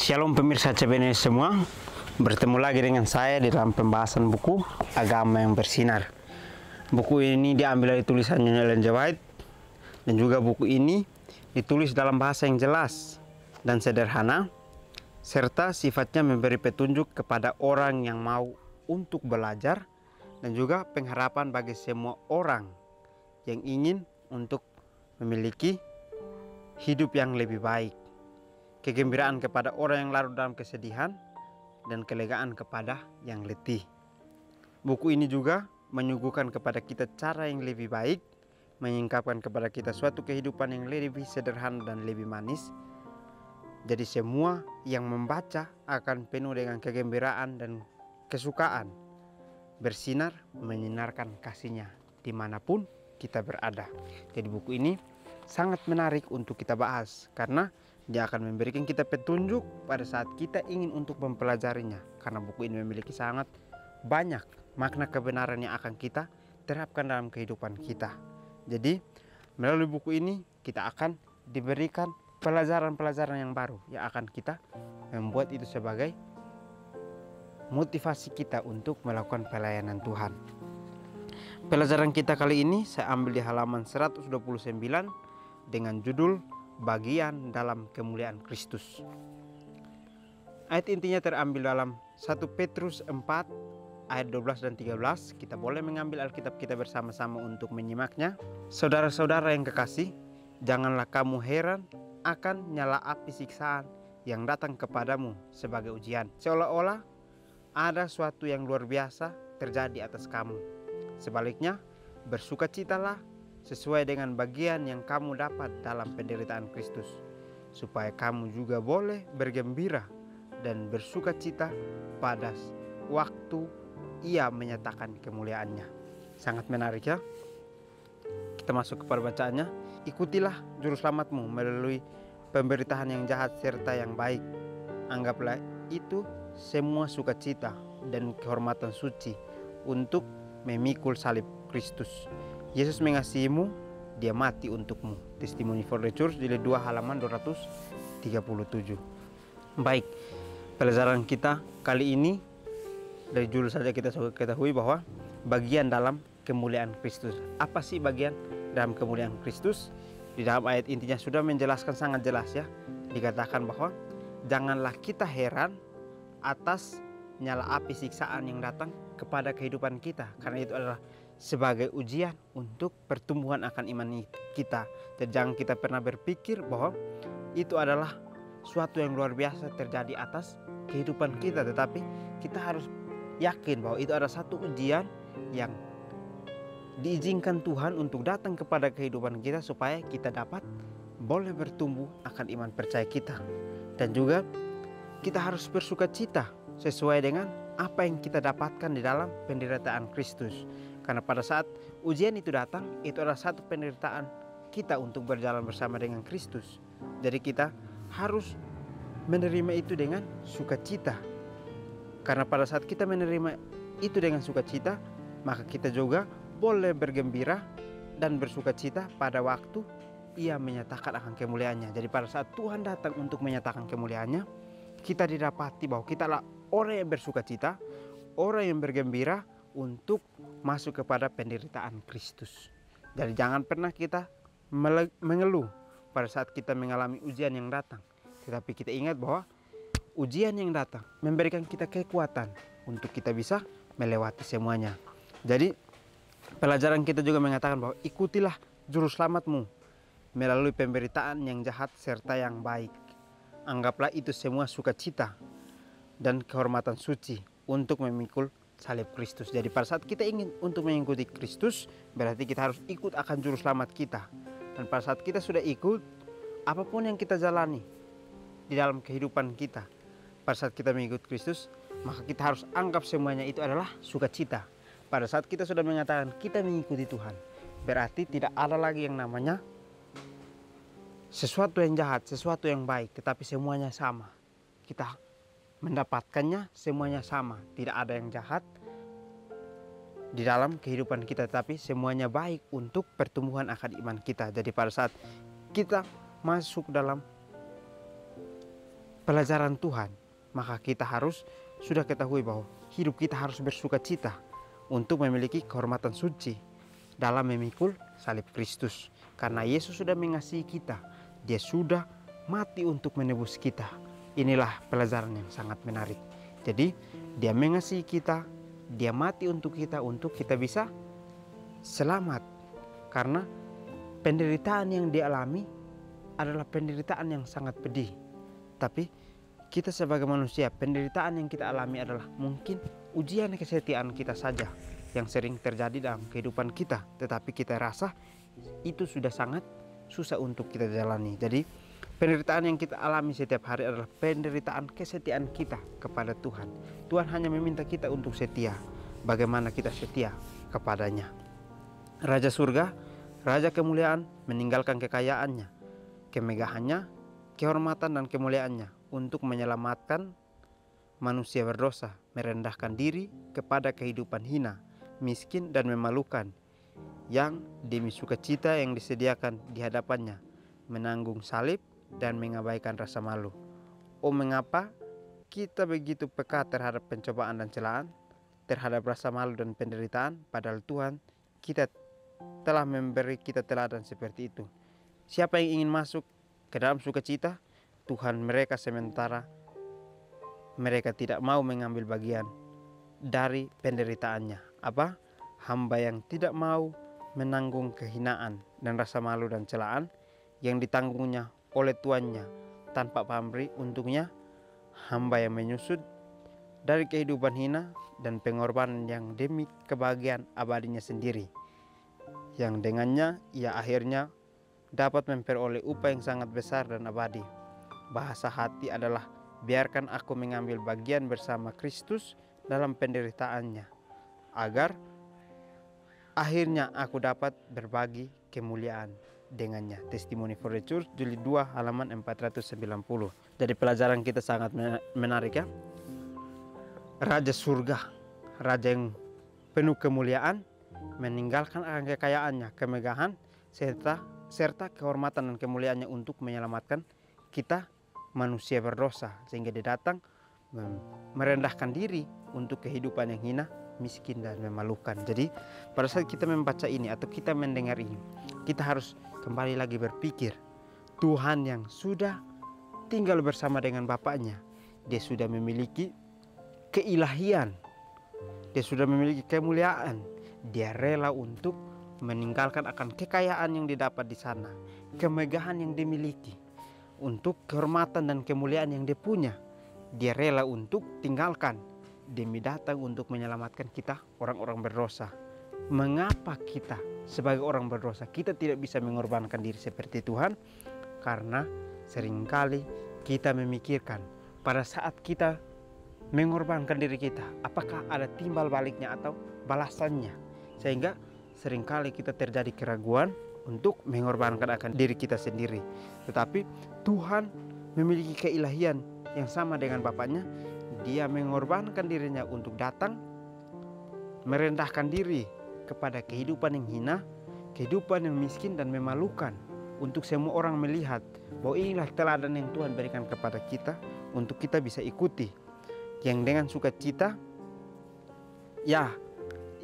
Shalom pemirsa CBNS semua, bertemu lagi dengan saya di dalam pembahasan buku Agama yang Bersinar. Buku ini diambil dari tulisan Nyonya Ellen G. White, dan juga buku ini ditulis dalam bahasa yang jelas dan sederhana, serta sifatnya memberi petunjuk kepada orang yang mau untuk belajar, dan juga pengharapan bagi semua orang yang ingin untuk memiliki hidup yang lebih baik. Kegembiraan kepada orang yang larut dalam kesedihan, dan kelegaan kepada yang letih. Buku ini juga menyuguhkan kepada kita cara yang lebih baik, menyingkapkan kepada kita suatu kehidupan yang lebih sederhana dan lebih manis. Jadi semua yang membaca akan penuh dengan kegembiraan dan kesukaan. Bersinar menyinarkan kasihnya dimanapun kita berada. Jadi buku ini sangat menarik untuk kita bahas, karena dia akan memberikan kita petunjuk pada saat kita ingin untuk mempelajarinya. Karena buku ini memiliki sangat banyak makna kebenaran yang akan kita terapkan dalam kehidupan kita. Jadi melalui buku ini kita akan diberikan pelajaran-pelajaran yang baru yang akan kita membuat itu sebagai motivasi kita untuk melakukan pelayanan Tuhan. Pelajaran kita kali ini saya ambil di halaman 129 dengan judul Bagian dalam Kemuliaan Kristus. Ayat intinya terambil dalam 1 Petrus 4 ayat 12 dan 13. Kita boleh mengambil Alkitab kita bersama-sama untuk menyimaknya. Saudara-saudara yang kekasih, janganlah kamu heran akan nyala api siksaan yang datang kepadamu sebagai ujian, seolah-olah ada suatu yang luar biasa terjadi atas kamu. Sebaliknya, bersukacitalah sesuai dengan bagian yang kamu dapat dalam penderitaan Kristus, supaya kamu juga boleh bergembira dan bersukacita pada waktu Ia menyatakan kemuliaannya. Sangat menarik ya. Kita masuk kepada bacaannya. Ikutilah juru selamatmu melalui pemberitaan yang jahat serta yang baik. Anggaplah itu semua sukacita dan kehormatan suci untuk memikul salib Kristus. Yesus mengasihimu, dia mati untukmu. Testimony for the Church, jilid 2 halaman 237. Baik, pelajaran kita kali ini dari judul saja kita sudah ketahui bahwa bagian dalam kemuliaan Kristus. Apa sih bagian dalam kemuliaan Kristus? Di dalam ayat intinya sudah menjelaskan sangat jelas ya. Dikatakan bahwa janganlah kita heran atas nyala api siksaan yang datang kepada kehidupan kita, karena itu adalah sebagai ujian untuk pertumbuhan akan iman kita. Dan jangan kita pernah berpikir bahwa itu adalah suatu yang luar biasa terjadi atas kehidupan kita, tetapi kita harus yakin bahwa itu adalah satu ujian yang diizinkan Tuhan untuk datang kepada kehidupan kita, supaya kita dapat boleh bertumbuh akan iman percaya kita. Dan juga kita harus bersukacita sesuai dengan apa yang kita dapatkan di dalam penderitaan Kristus. Karena pada saat ujian itu datang, itu adalah satu penderitaan kita untuk berjalan bersama dengan Kristus. Jadi kita harus menerima itu dengan sukacita. Karena pada saat kita menerima itu dengan sukacita, maka kita juga boleh bergembira dan bersukacita pada waktu Ia menyatakan akan kemuliaannya. Jadi pada saat Tuhan datang untuk menyatakan kemuliaannya, kita didapati bahwa kita adalah orang yang bersukacita, orang yang bergembira untuk masuk kepada penderitaan Kristus. Jadi jangan pernah kita mengeluh pada saat kita mengalami ujian yang datang, tetapi kita ingat bahwa ujian yang datang memberikan kita kekuatan untuk kita bisa melewati semuanya. Jadi pelajaran kita juga mengatakan bahwa ikutilah juru selamatmu melalui pemberitaan yang jahat serta yang baik. Anggaplah itu semua sukacita dan kehormatan suci untuk memikul salib Kristus. Jadi pada saat kita ingin untuk mengikuti Kristus, berarti kita harus ikut akan juru selamat kita. Dan pada saat kita sudah ikut, apapun yang kita jalani di dalam kehidupan kita, pada saat kita mengikut Kristus, maka kita harus anggap semuanya itu adalah sukacita. Pada saat kita sudah mengatakan kita mengikuti Tuhan, berarti tidak ada lagi yang namanya sesuatu yang jahat, sesuatu yang baik, tetapi semuanya sama. Kita mendapatkannya semuanya sama. Tidak ada yang jahat di dalam kehidupan kita, tapi semuanya baik untuk pertumbuhan akan iman kita. Jadi pada saat kita masuk dalam pelajaran Tuhan, maka kita harus sudah ketahui bahwa hidup kita harus bersuka cita untuk memiliki kehormatan suci dalam memikul salib Kristus. Karena Yesus sudah mengasihi kita, dia sudah mati untuk menebus kita. Inilah pelajaran yang sangat menarik. Jadi dia mengasihi kita, dia mati untuk kita bisa selamat. Karena penderitaan yang dialami adalah penderitaan yang sangat pedih. Tapi kita sebagai manusia, penderitaan yang kita alami adalah mungkin ujian kesetiaan kita saja yang sering terjadi dalam kehidupan kita. Tetapi kita rasa itu sudah sangat susah untuk kita jalani. Jadi penderitaan yang kita alami setiap hari adalah penderitaan kesetiaan kita kepada Tuhan. Tuhan hanya meminta kita untuk setia. Bagaimana kita setia kepadanya. Raja surga, Raja kemuliaan meninggalkan kekayaannya, kemegahannya, kehormatan dan kemuliaannya untuk menyelamatkan manusia berdosa, merendahkan diri kepada kehidupan hina, miskin dan memalukan, yang demi sukacita yang disediakan di hadapannya, menanggung salib dan mengabaikan rasa malu. Oh, mengapa kita begitu peka terhadap pencobaan dan celaan, terhadap rasa malu dan penderitaan, padahal Tuhan kita telah memberi kita teladan seperti itu. Siapa yang ingin masuk ke dalam sukacita Tuhan mereka sementara mereka tidak mau mengambil bagian dari penderitaannya? Apa? Hamba yang tidak mau menanggung kehinaan dan rasa malu dan celaan yang ditanggungnya oleh tuannya tanpa pamrih untuknya, hamba yang menyusut dari kehidupan hina dan pengorbanan yang demi kebahagiaan abadinya sendiri, yang dengannya ia akhirnya dapat memperoleh upah yang sangat besar dan abadi. Bahasa hati adalah, biarkan aku mengambil bagian bersama Kristus dalam penderitaannya, agar akhirnya aku dapat berbagi kemuliaan dengannya. Testimony for the Church, Juli 2 halaman 490. Jadi pelajaran kita sangat menarik ya. Raja surga, raja yang penuh kemuliaan, meninggalkan akan kekayaannya, kemegahan, serta kehormatan dan kemuliaannya untuk menyelamatkan kita manusia berdosa, sehingga dia datang merendahkan diri untuk kehidupan yang hina, miskin dan memalukan. Jadi pada saat kita membaca ini atau kita mendengar ini, kita harus kembali lagi berpikir, Tuhan yang sudah tinggal bersama dengan Bapaknya, dia sudah memiliki keilahian, dia sudah memiliki kemuliaan, dia rela untuk meninggalkan akan kekayaan yang didapat di sana, kemegahan yang dimiliki, untuk kehormatan dan kemuliaan yang dia punya, dia rela untuk tinggalkan demi datang untuk menyelamatkan kita orang-orang berdosa. Mengapa kita sebagai orang berdosa kita tidak bisa mengorbankan diri seperti Tuhan? Karena seringkali kita memikirkan pada saat kita mengorbankan diri kita, apakah ada timbal baliknya atau balasannya, sehingga seringkali kita terjadi keraguan untuk mengorbankan akan diri kita sendiri. Tetapi Tuhan memiliki keilahian yang sama dengan Bapaknya. Dia mengorbankan dirinya untuk datang merendahkan diri kepada kehidupan yang hina, kehidupan yang miskin dan memalukan, untuk semua orang melihat bahwa inilah teladan yang Tuhan berikan kepada kita untuk kita bisa ikuti, yang dengan sukacita, ya,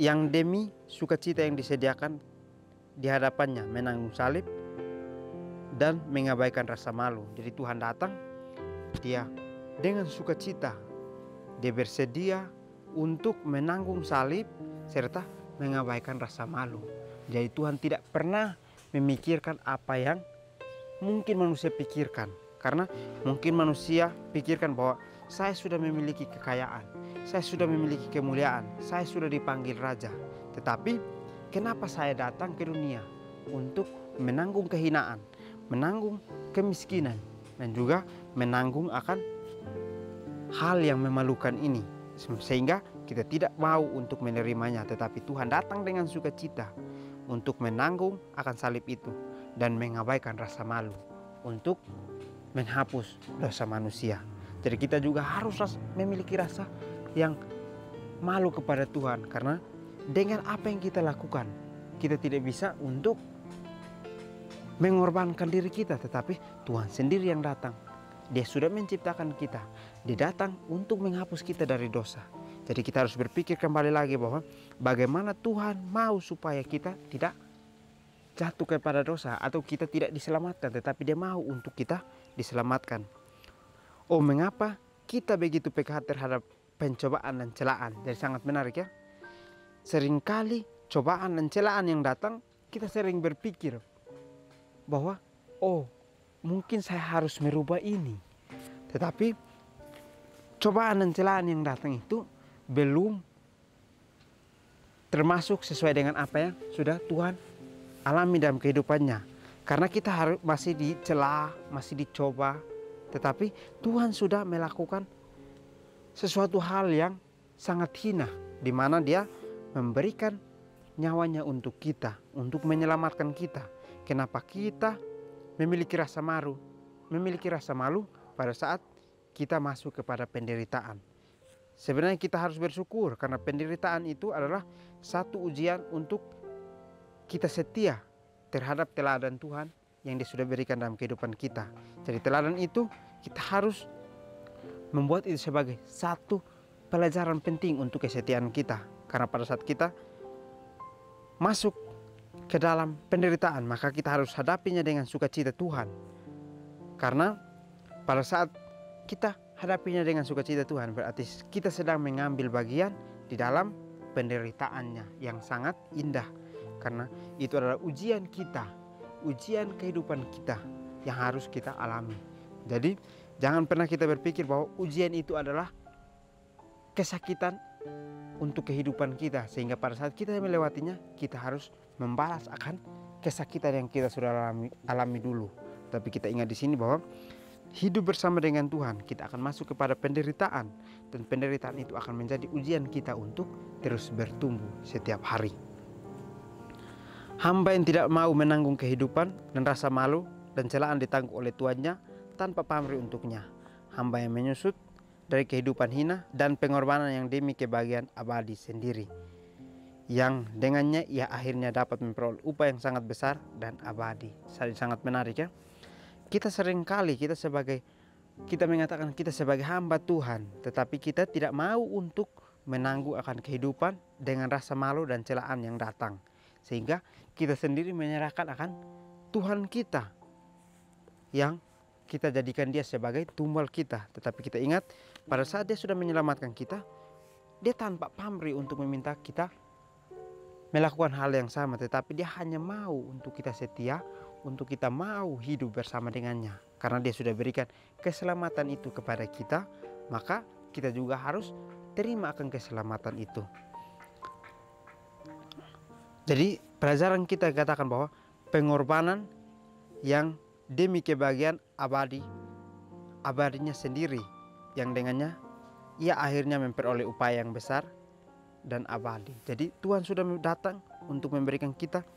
yang demi sukacita yang disediakan di hadapannya, menanggung salib dan mengabaikan rasa malu. Jadi Tuhan datang, dia dengan sukacita, dia bersedia untuk menanggung salib serta mengabaikan rasa malu. Jadi Tuhan tidak pernah memikirkan apa yang mungkin manusia pikirkan. Karena mungkin manusia pikirkan bahwa saya sudah memiliki kekayaan, saya sudah memiliki kemuliaan, saya sudah dipanggil raja. Tetapi kenapa saya datang ke dunia untuk menanggung kehinaan, menanggung kemiskinan, dan juga menanggung akan hal yang memalukan ini, sehingga kita tidak mau untuk menerimanya. Tetapi Tuhan datang dengan sukacita untuk menanggung akan salib itu dan mengabaikan rasa malu untuk menghapus dosa manusia. Jadi kita juga harus memiliki rasa yang malu kepada Tuhan, karena dengan apa yang kita lakukan, kita tidak bisa untuk mengorbankan diri kita, tetapi Tuhan sendiri yang datang. Dia sudah menciptakan kita. Dia datang untuk menghapus kita dari dosa. Jadi kita harus berpikir kembali lagi bahwa bagaimana Tuhan mau supaya kita tidak jatuh kepada dosa atau kita tidak diselamatkan, tetapi Dia mau untuk kita diselamatkan. Oh, mengapa kita begitu peka terhadap pencobaan dan celaan? Jadi sangat menarik ya. Seringkali cobaan dan celaan yang datang, kita sering berpikir bahwa oh, mungkin saya harus merubah ini. Tetapi cobaan dan celaan yang datang itu belum termasuk sesuai dengan apa yang sudah Tuhan alami dalam kehidupannya. Karena kita harus masih dicela, masih dicoba, tetapi Tuhan sudah melakukan sesuatu hal yang sangat hina, di mana Dia memberikan nyawanya untuk kita, untuk menyelamatkan kita. Kenapa kita memiliki rasa malu? Memiliki rasa malu pada saat kita masuk kepada penderitaan. Sebenarnya kita harus bersyukur karena penderitaan itu adalah satu ujian untuk kita setia terhadap teladan Tuhan yang Dia sudah berikan dalam kehidupan kita. Jadi teladan itu kita harus membuat itu sebagai satu pelajaran penting untuk kesetiaan kita. Karena pada saat kita masuk ke dalam penderitaan, maka kita harus hadapinya dengan sukacita Tuhan. Karena pada saat kita hadapinya dengan sukacita Tuhan, berarti kita sedang mengambil bagian di dalam penderitaannya yang sangat indah. Karena itu adalah ujian kita, ujian kehidupan kita yang harus kita alami. Jadi jangan pernah kita berpikir bahwa ujian itu adalah kesakitan untuk kehidupan kita, sehingga pada saat kita melewatinya kita harus membalas akan kesakitan yang kita sudah alami dulu. Tapi kita ingat di sini bahwa hidup bersama dengan Tuhan, kita akan masuk kepada penderitaan, dan penderitaan itu akan menjadi ujian kita untuk terus bertumbuh setiap hari. Hamba yang tidak mau menanggung kehidupan dan rasa malu dan celaan ditanggung oleh tuannya tanpa pamrih untuknya. Hamba yang menyusut dari kehidupan hina dan pengorbanan yang demi kebahagiaan abadi sendiri, yang dengannya ia akhirnya dapat memperoleh upah yang sangat besar dan abadi. Sangat menarik ya. Kita seringkali kita mengatakan kita sebagai hamba Tuhan, tetapi kita tidak mau untuk menanggung akan kehidupan dengan rasa malu dan celaan yang datang, sehingga kita sendiri menyerahkan akan Tuhan kita yang kita jadikan Dia sebagai tumbal kita. Tetapi kita ingat pada saat Dia sudah menyelamatkan kita, Dia tanpa pamrih untuk meminta kita melakukan hal yang sama, tetapi Dia hanya mau untuk kita setia, untuk kita mau hidup bersama dengannya. Karena Dia sudah berikan keselamatan itu kepada kita, maka kita juga harus terima akan keselamatan itu. Jadi pelajaran kita katakan bahwa pengorbanan yang demi kebahagiaan abadinya sendiri, yang dengannya ia akhirnya memperoleh upaya yang besar dan abadi. Jadi Tuhan sudah datang untuk memberikan kita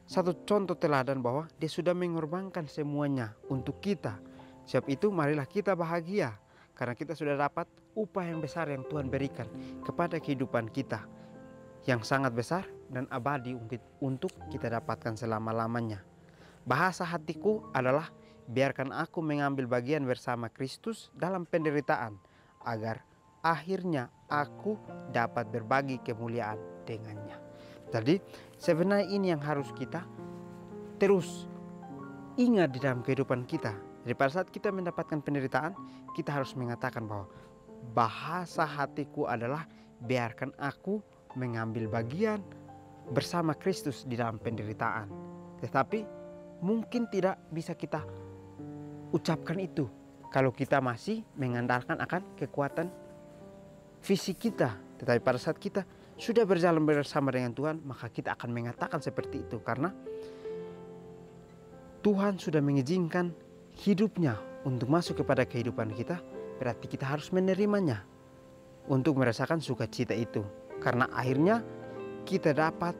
satu contoh teladan bahwa Dia sudah mengorbankan semuanya untuk kita. Sebab itu marilah kita bahagia karena kita sudah dapat upah yang besar yang Tuhan berikan kepada kehidupan kita, yang sangat besar dan abadi untuk kita dapatkan selama-lamanya. Bahasa hatiku adalah biarkan aku mengambil bagian bersama Kristus dalam penderitaan, agar akhirnya aku dapat berbagi kemuliaan dengannya. Jadi sebenarnya ini yang harus kita terus ingat di dalam kehidupan kita. Jadi pada saat kita mendapatkan penderitaan, kita harus mengatakan bahwa bahasa hatiku adalah biarkan aku mengambil bagian bersama Kristus di dalam penderitaan. Tetapi mungkin tidak bisa kita ucapkan itu kalau kita masih mengandalkan akan kekuatan fisik kita. Tetapi pada saat kita sudah berjalan bersama dengan Tuhan, maka kita akan mengatakan seperti itu. Karena Tuhan sudah mengizinkan hidupnya untuk masuk kepada kehidupan kita, berarti kita harus menerimanya untuk merasakan sukacita itu. Karena akhirnya kita dapat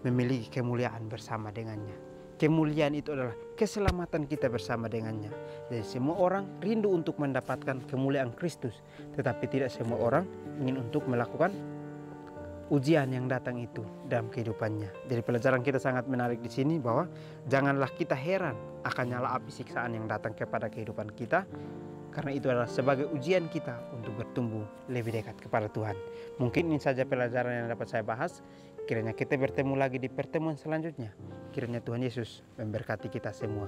memiliki kemuliaan bersama dengannya. Kemuliaan itu adalah keselamatan kita bersama dengannya. Jadi semua orang rindu untuk mendapatkan kemuliaan Kristus, tetapi tidak semua orang ingin untuk melakukan ujian yang datang itu dalam kehidupannya. Jadi pelajaran kita sangat menarik di sini bahwa janganlah kita heran akan nyala api siksaan yang datang kepada kehidupan kita, Karena itu adalah sebagai ujian kita untuk bertumbuh lebih dekat kepada Tuhan. Mungkin ini saja pelajaran yang dapat saya bahas. Kiranya kita bertemu lagi di pertemuan selanjutnya. Kiranya Tuhan Yesus memberkati kita semua.